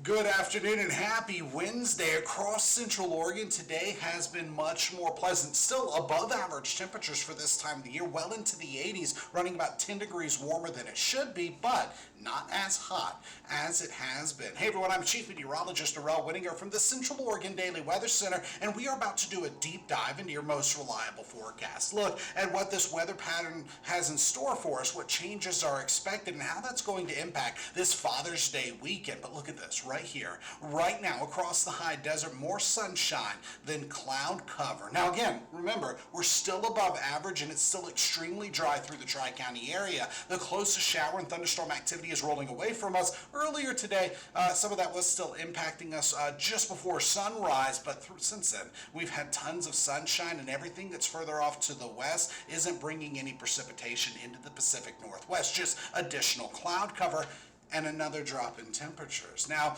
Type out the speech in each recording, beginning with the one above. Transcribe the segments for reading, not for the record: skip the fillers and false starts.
Good afternoon and happy Wednesday across Central Oregon. Today has been much more pleasant. Still above average temperatures for this time of the year, well into the 80s, running about 10 degrees warmer than it should be, but not as hot as it has been. Hey everyone, I'm Chief Meteorologist Darrell Whittinger from the Central Oregon Daily Weather Center, and we are about to do a deep dive into your most reliable forecast. Look at what this weather pattern has in store for us, what changes are expected, and how that's going to impact this Father's Day weekend. But look at this right here, right now across the high desert, more sunshine than cloud cover. Now again, remember, we're still above average and it's still extremely dry through the Tri-County area. The closest shower and thunderstorm activity is rolling away from us. Earlier today, some of that was still impacting us just before sunrise, but since then, we've had tons of sunshine, and everything that's further off to the west isn't bringing any precipitation into the Pacific Northwest, just additional cloud cover and another drop in temperatures. Now,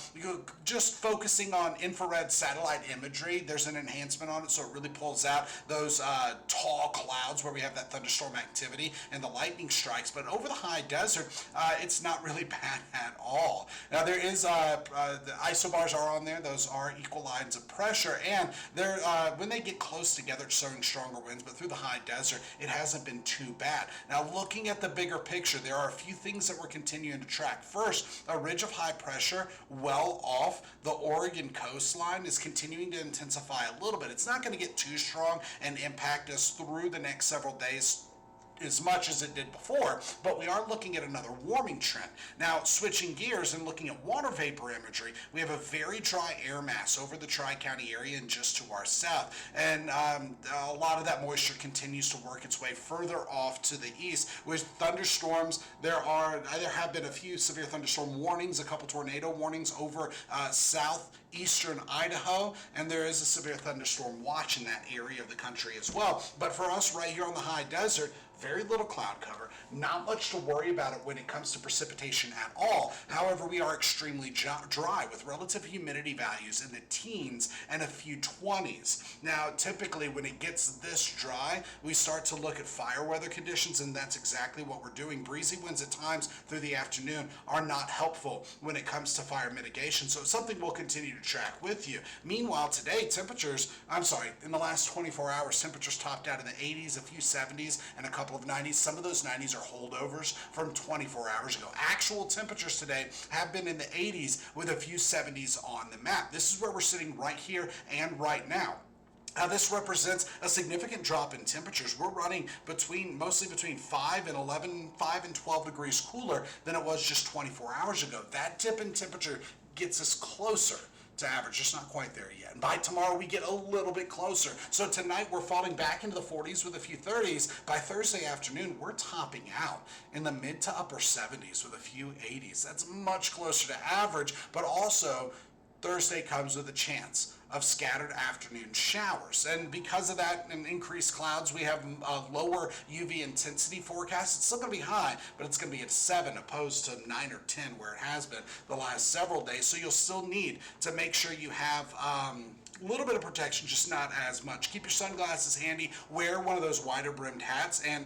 just focusing on infrared satellite imagery, there's an enhancement on it, so it really pulls out those tall clouds where we have that thunderstorm activity and the lightning strikes. But over the high desert, it's not really bad at all. Now, there is the isobars are on there; those are equal lines of pressure, and they're when they get close together, it's showing stronger winds. But through the high desert, it hasn't been too bad. Now, looking at the bigger picture, there are a few things that we're continuing to track. First, a ridge of high pressure well off the Oregon coastline is continuing to intensify a little bit. It's not going to get too strong and impact us through the next several days as much as it did before, but we are looking at another warming trend. Now, switching gears and looking at water vapor imagery, we have a very dry air mass over the Tri-County area and just to our south, and a lot of that moisture continues to work its way further off to the east with thunderstorms. There have been a few severe thunderstorm warnings, a couple tornado warnings over southeastern Idaho, and there is a severe thunderstorm watch in that area of the country as well. But for us right here on the high desert, very little cloud cover, not much to worry about it when it comes to precipitation at all. However, we are extremely dry with relative humidity values in the teens and a few 20s. Now, typically when it gets this dry, we start to look at fire weather conditions, and that's exactly what we're doing. Breezy winds at times through the afternoon are not helpful when it comes to fire mitigation, so it's something we'll continue to track with you. Meanwhile, today, in the last 24 hours, temperatures topped out in the 80s, a few 70s, and a couple of 90s. Some of those 90s are holdovers from 24 hours ago. Actual temperatures today have been in the 80s with a few 70s on the map. This is where we're sitting right here and right now. Now, this represents a significant drop in temperatures. We're running mostly between 5 and 12 degrees cooler than it was just 24 hours ago. That dip in temperature gets us closer to average, just not quite there yet. And by tomorrow, we get a little bit closer. So tonight, we're falling back into the 40s with a few 30s. By Thursday afternoon, we're topping out in the mid to upper 70s with a few 80s. That's much closer to average, but also Thursday comes with a chance of scattered afternoon showers. And because of that and increased clouds, we have a lower UV intensity forecast. It's still going to be high, but it's going to be at 7 opposed to 9 or 10 where it has been the last several days. So you'll still need to make sure you have a little bit of protection, just not as much. Keep your sunglasses handy. Wear one of those wider brimmed hats, and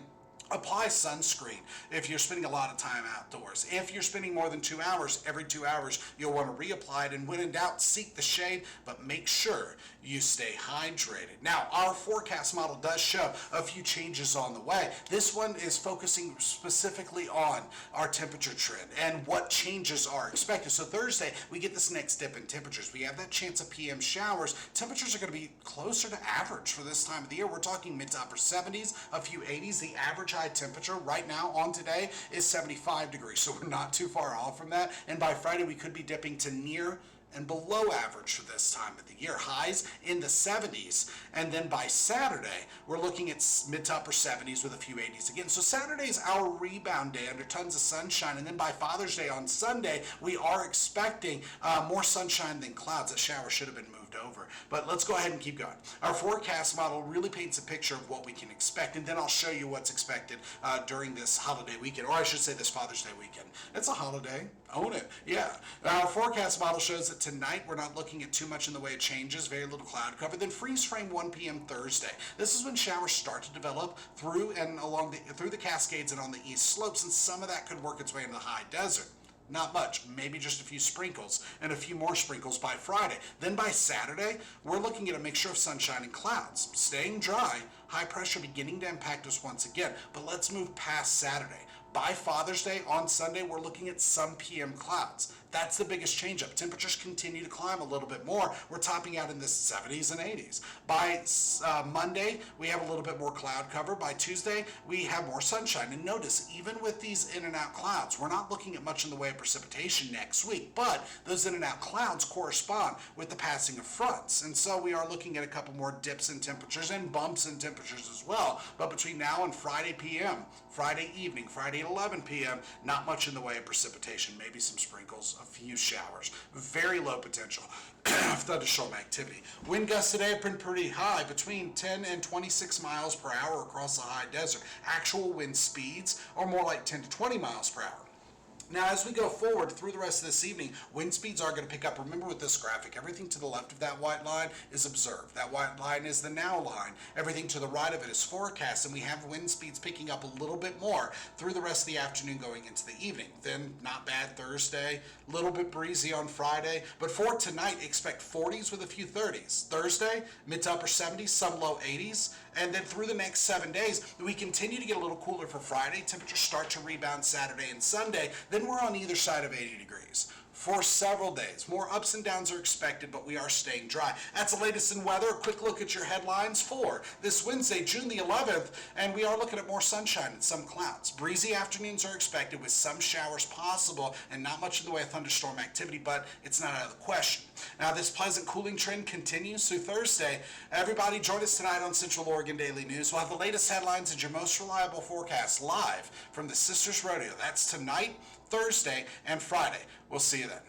apply sunscreen if you're spending a lot of time outdoors. If you're spending more than 2 hours, every 2 hours you'll want to reapply it, and when in doubt, seek the shade, but make sure you stay hydrated. Now, our forecast model does show a few changes on the way. This one is focusing specifically on our temperature trend and what changes are expected. So Thursday, we get this next dip in temperatures. We have that chance of PM showers. Temperatures are going to be closer to average for this time of the year. We're talking mid to upper 70s, a few 80s. The average high temperature right now on today is 75 degrees, so we're not too far off from that. And by Friday, we could be dipping to near and below average for this time of the year. Highs in the 70s, and then by Saturday, we're looking at mid to upper 70s with a few 80s again. So Saturday is our rebound day under tons of sunshine, and then by Father's Day on Sunday, we are expecting more sunshine than clouds. That shower should have been moved over, but let's go ahead and keep going. Our forecast model really paints a picture of what we can expect, and then I'll show you what's expected during this holiday weekend, or I should say this Father's Day weekend. It's a holiday. Own it. Yeah. Our forecast model shows that tonight we're not looking at too much in the way of changes, very little cloud cover. Then freeze frame 1 p.m. Thursday. This is when showers start to develop through the Cascades and on the east slopes, and some of that could work its way into the high desert. Not much, maybe just a few sprinkles and a few more sprinkles by Friday. Then by Saturday, we're looking at a mixture of sunshine and clouds. Staying dry, high pressure beginning to impact us once again. But let's move past Saturday. By Father's Day on Sunday, we're looking at some PM clouds. That's the biggest change up. Temperatures continue to climb a little bit more. We're topping out in the 70s and 80s. By Monday, we have a little bit more cloud cover. By Tuesday, we have more sunshine. And notice, even with these in and out clouds, we're not looking at much in the way of precipitation next week, but those in and out clouds correspond with the passing of fronts. And so we are looking at a couple more dips in temperatures and bumps in temperatures as well. But between now and Friday PM, Friday evening, Friday at 11 p.m., not much in the way of precipitation, maybe some sprinkles, a few showers, very low potential of thunderstorm activity. Wind gusts today have been pretty high, between 10 and 26 miles per hour across the high desert. Actual wind speeds are more like 10 to 20 miles per hour. Now, as we go forward through the rest of this evening, wind speeds are going to pick up. Remember with this graphic, everything to the left of that white line is observed. That white line is the now line. Everything to the right of it is forecast, and we have wind speeds picking up a little bit more through the rest of the afternoon going into the evening. Then, not bad Thursday, a little bit breezy on Friday, but for tonight, expect 40s with a few 30s. Thursday, mid to upper 70s, some low 80s, and then through the next 7 days, we continue to get a little cooler for Friday. Temperatures start to rebound Saturday and Sunday. Then we're on either side of 80 degrees for several days. More ups and downs are expected, but we are staying dry. That's the latest in weather. A quick look at your headlines for this Wednesday, June the 11th, and we are looking at more sunshine and some clouds. Breezy afternoons are expected with some showers possible and not much in the way of thunderstorm activity, but it's not out of the question. Now, this pleasant cooling trend continues through Thursday. Everybody join us tonight on Central Oregon Daily News. We'll have the latest headlines and your most reliable forecast live from the Sisters Rodeo. That's tonight, Thursday, and Friday. We'll see you then.